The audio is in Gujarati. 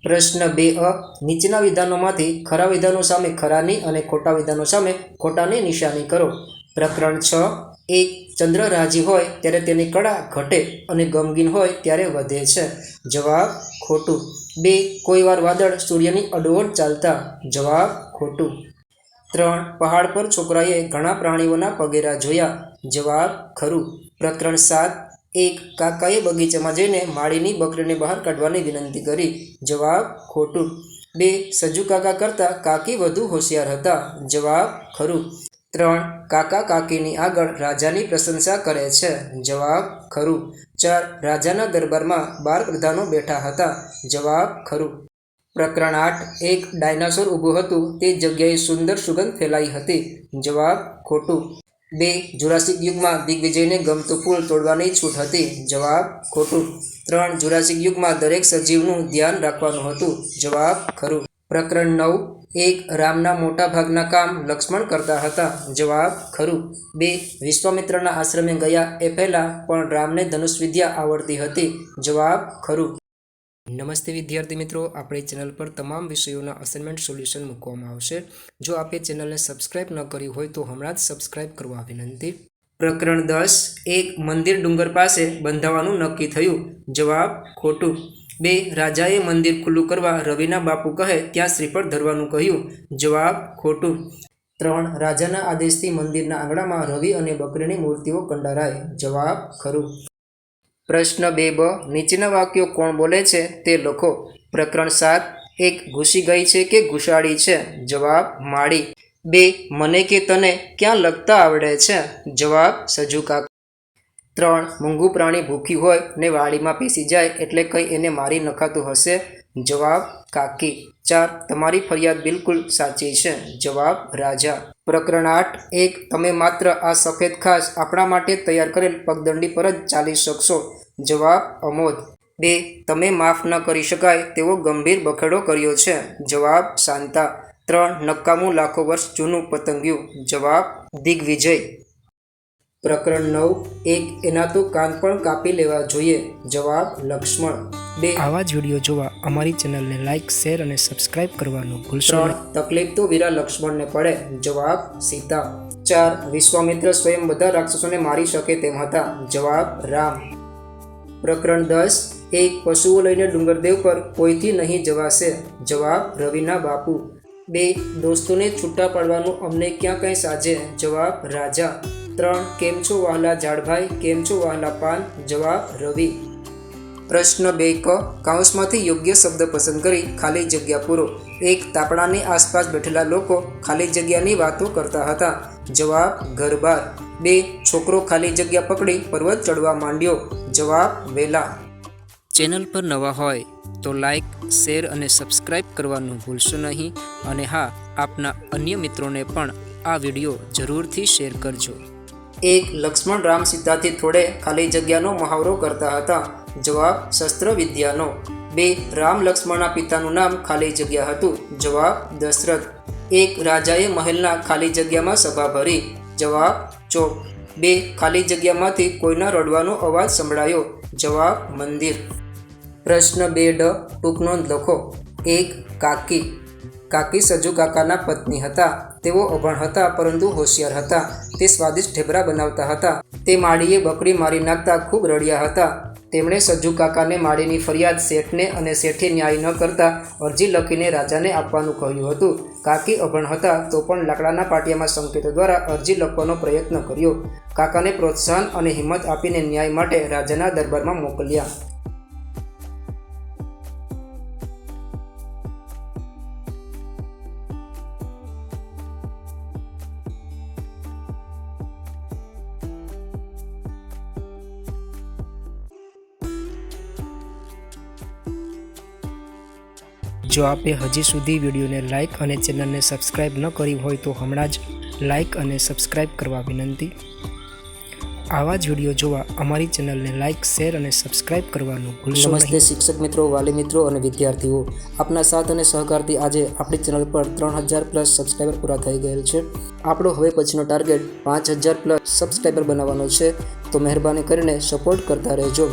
પ્રશ્ન 2 નીચેના વિધાનોમાંથી ખરા વિધાનો સામે ખરાની અને ખોટા વિધાનો સામે ખોટાની નિશાની કરો। પ્રકરણ 6 1 ચંદ્ર રાજી હોય ત્યારે તેની કળા ઘટે અને ગમગીન હોય ત્યારે વધે છે। જવાબ ખોટું। 2 કોઈ વાર વાદળ સૂર્યની અડોઅડ ચાલતા। જવાબ ખોટું। 3 પહાડ પર છોકરાએ ઘણા પ્રાણીઓના પગેરા જોયા। જવાબ ખરું। પ્રકરણ 7 1 કાકાએ બગીચામાં જઈને માળીની બકરીને બહાર કાઢવાની વિનંતી કરી। જવાબ ખોટું। 2 સજુ કાકા કરતાં કાકી વધુ હોશિયાર હતા। જવાબ ખરું। 3 કાકા કાકીની આગળ રાજાની પ્રશંસા કરે છે। જવાબ ખરું। 4 રાજાના દરબારમાં 12 પ્રધાનો બેઠા હતા। જવાબ ખરું। પ્રકરણ 8 1 ડાયનાસોર ઊભું હતું તે જગ્યાએ સુંદર સુગંધ ફેલાઈ હતી। જવાબ ખોટું। 2 જુરાસિક યુગમાં દિગ્વિજયને ગમતું ફૂલ તોડવાની છૂટ હતી। જવાબ ખોટું। 3 જુરાસિક યુગમાં દરેક સજીવનું ધ્યાન રાખવાનું હતું। જવાબ ખરું। પ્રકરણ 9 1 રામના મોટા ભાગના કામ લક્ષ્મણ કરતા હતા। જવાબ ખરું। 2 વિશ્વામિત્રના આશ્રમે ગયા એ પહેલાં પણ રામને ધનુષ વિદ્યા આવડતી હતી। જવાબ ખરું। નમસ્તે વિદ્યાર્થી મિત્રો, આપણી ચેનલ પર તમામ વિષયોના અસાઇનમેન્ટ સોલ્યુશન મૂકવામાં આવશે। જો આપે ચેનલને સબસ્ક્રાઇબ ન કરી હોય તો હમણાં જ સબસ્ક્રાઇબ કરવા વિનંતી। પ્રકરણ 10 1 મંદિર ડુંગર પાસે બંધાવવાનું નક્કી થયું। જવાબ ખોટું। 2 રાજાએ મંદિર ખુલ્લું કરવા રવિના બાપુ કહે ત્યાં શ્રીફળ ધરવાનું કહ્યું। જવાબ ખોટું। 3 રાજાના આદેશથી મંદિરના આંગણામાં રવિ અને બકરીની મૂર્તિઓ કંડારાય। જવાબ ખરું। પ્રશ્ન 2બ નીચેના વાક્યો કોણ બોલે છે તે લખો। પ્રકરણ 7 1 ઘૂસી ગઈ છે કે ઘુસાડી છે? જવાબ માળી। 2 મને કે તને ક્યાં લખતા આવડે છે? જવાબ સજુ કાકા। 3 મૂંગું પ્રાણી ભૂખ્યું હોય ને વાડીમાં પેસી જાય એટલે કંઈ એને મારી નખાતું હશે? જવાબ કાકી। 4 તમારી ફરિયાદ બિલકુલ સાચી છે। જવાબ રાજા। પ્રકરણ 8 1 તમે માત્ર આ સફેદ ખાસ આપણા માટે તૈયાર કરેલ પગદંડી પર જ ચાલી શકશો। જવાબ અમોદ। 2 તમે માફ ન કરી શકાય તેવો ગંભીર બખેડો કર્યો છે। જવાબ શાંતા। 3 નકામું લાખો વર્ષ જૂનું પતંગિયું। જવાબ દિગ્વિજય। પ્રકરણ 9 1 એના તો કાન પણ કાપી લેવા જોઈએ। જવાબ લક્ષ્મણ। 2 આવા જ વિડીયો જોવા અમારી ચેનલને લાઇક, શેર અને સબસ્ક્રાઇબ કરવાનું ભૂલશો 3 નહીં। તકલીફ તો વીરા લક્ષ્મણને પડે। જવાબ સીતા। 4 વિશ્વામિત્ર સ્વયં બધા રાક્ષસોને મારી શકે તેમ હતા। જવાબ રામ। પ્રકરણ 10 1 પશુઓ લઈને ડુંગરદેવ પર કોઈથી નહીં જવાશે। જવાબ રવિના બાપુ। 2 દોસ્તોને છૂટા પાડવાનું અમને ક્યાં કંઈ સાજે। જવાબ રાજા। 3 કેમ છો વહાલા ઝાડભાઈ, કેમ છો વહાલા પાન? જવાબ રવિ। પ્રશ્ન 2 ક કાઉન્સમાંથી યોગ્ય શબ્દ પસંદ કરી ખાલી જગ્યા પૂરો। 1 તાપણાની આસપાસ બેઠેલા લોકો ખાલી જગ્યાની વાતો કરતા હતા। જવાબ ઘરબાર। 2 છોકરો ખાલી જગ્યા પકડી પર્વત ચડવા માંડ્યો। જવાબ વેલા। ચેનલ પર નવા હોય તો લાઇક, શેર અને સબસ્ક્રાઇબ કરવાનું ભૂલશો નહીં અને હા, આપના અન્ય મિત્રોને પણ આ વિડીયો જરૂરથી શેર કરજો। 1 લક્ષ્મણ રામ સીતાથી થોડે ખાલી જગ્યાનો મહાવરો કરતા હતા। જવાબ શસ્ત્ર વિદ્યાનો। 2 રામ લક્ષ્મણના પિતાનું નામ ખાલી જગ્યા હતું। જવાબ દશરથ। 1 રાજાએ મહેલના ખાલી જગ્યામાં સભા ભરી। જવાબ ચોક। 2 ખાલી જગ્યામાંથી કોઈના રડવાનો અવાજ સંભળાયો। જવાબ મંદિર। પ્રશ્ન 2ડ ટૂંક નોંધ લખો। 1 કાકી। કાકી સજુ કાકાના પત્ની હતા। તેઓ અભણ હતા પરંતુ હોશિયાર હતા। તે સ્વાદિષ્ટ ઢેબરા બનાવતા હતા। તે માળીએ બકરી મારી નાખતા ખૂબ રડ્યા હતા। તેમણે સજુ કાકાને માળીની ફરિયાદ શેઠને અને શેઠે ન્યાય ન કરતા અરજી લખીને રાજાને આપવાનું કહ્યું હતું। કાકી અભણ હતા તો પણ લાકડાના પાટિયામાં સંકેતો દ્વારા અરજી લખવાનો પ્રયત્ન કર્યો। કાકાને પ્રોત્સાહન અને હિંમત આપીને ન્યાય માટે રાજાના દરબારમાં મોકલ્યા। જો આપે હજી સુધી વિડીયોને લાઇક અને ચેનલને સબસ્ક્રાઇબ ન કરી હોય તો હમણાં જ લાઇક અને સબસ્ક્રાઇબ કરવા વિનંતી। આવા જ વિડીયો જોવા અમારી ચેનલને લાઇક, શેર અને સબસ્ક્રાઇબ કરવાનું ભૂલશો નહીં। નમસ્તે શિક્ષક મિત્રો, વાલી મિત્રો અને વિદ્યાર્થીઓ, આપના સાથ અને સહકારથી આજે આપણી ચેનલ પર 3000+ સબસ્ક્રાઈબર પૂરા થઈ ગયેલ છે। આપણો હવે પછીનો ટાર્ગેટ 5000+ સબસ્ક્રાઈબર બનાવવાનો છે, તો મહેરબાની કરીને સપોર્ટ કરતા રહેજો।